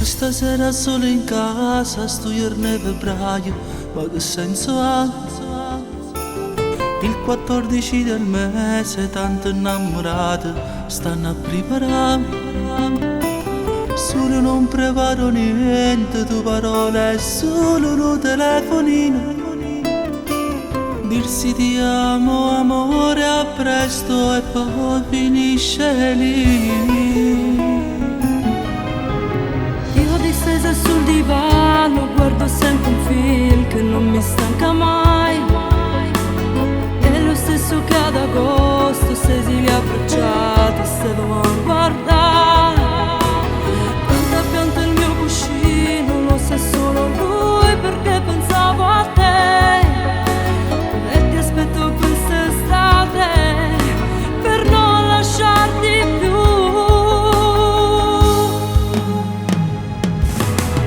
Stasera solo in casa, sto ierne febbraio, ma che senso ha? Il 14 del mese, tanto innamorate stanno a preparare. Solo non preparo niente, tu parole è solo un telefonino. Dirsi ti amo, amore, a presto e poi finisce lì. Distesa sul divano, guardo sempre un film che non mi stanca mai. È lo stesso che ad agosto, stesi li abbracciati, stavamo a guardare. Quando pianto il mio cuscino, lo sa solo lui perché pensavo a te. E ti aspetto quest'estate per non lasciarti più.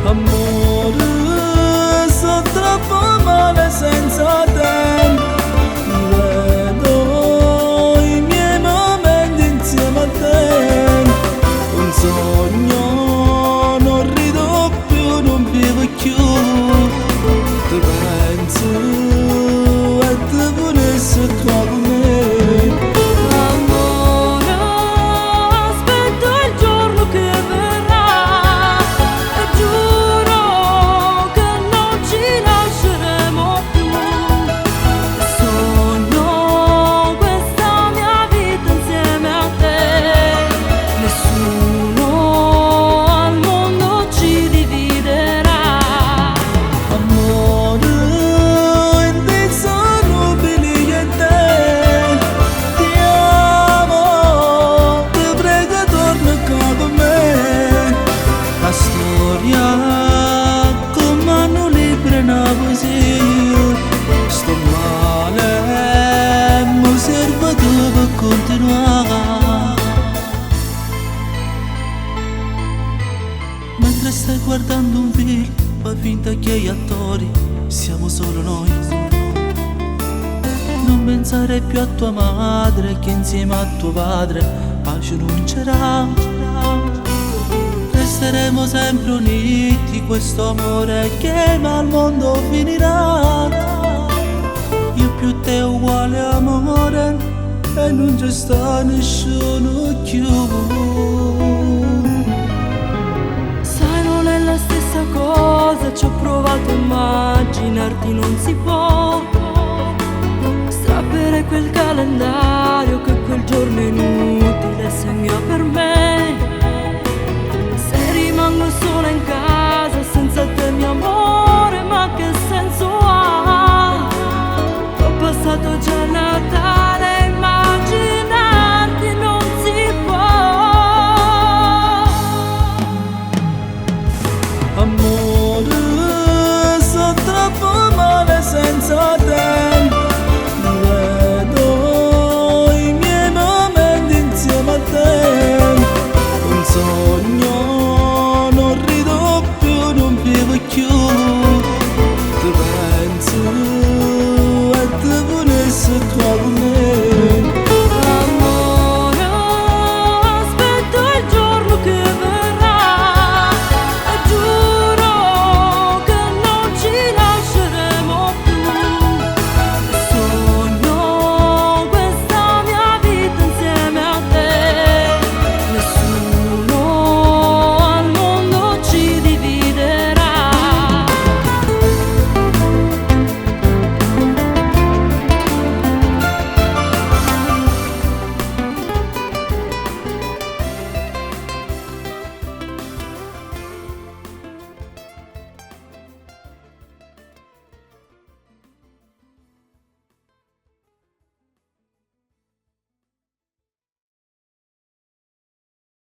Amore, sto troppo male senza te. Vedo i miei momenti insieme a te. Un sogno, non rido più, non vivo più. Ti penso e ti volessi qua con me. Sto male, mi serve tu per continuare. Mentre stai guardando un film, fai finta che gli attori siamo solo noi. Non pensare più a tua madre, che insieme a tuo padre pace non c'era. Resteremo sempre uniti, questo amore che ma al mondo finirà. Io più te uguale amore e non c'è sta nessuno più. Sai, non è la stessa cosa, ci ho provato a immaginarti, non si può strappare quel calendario che quel giorno inutile segna per me.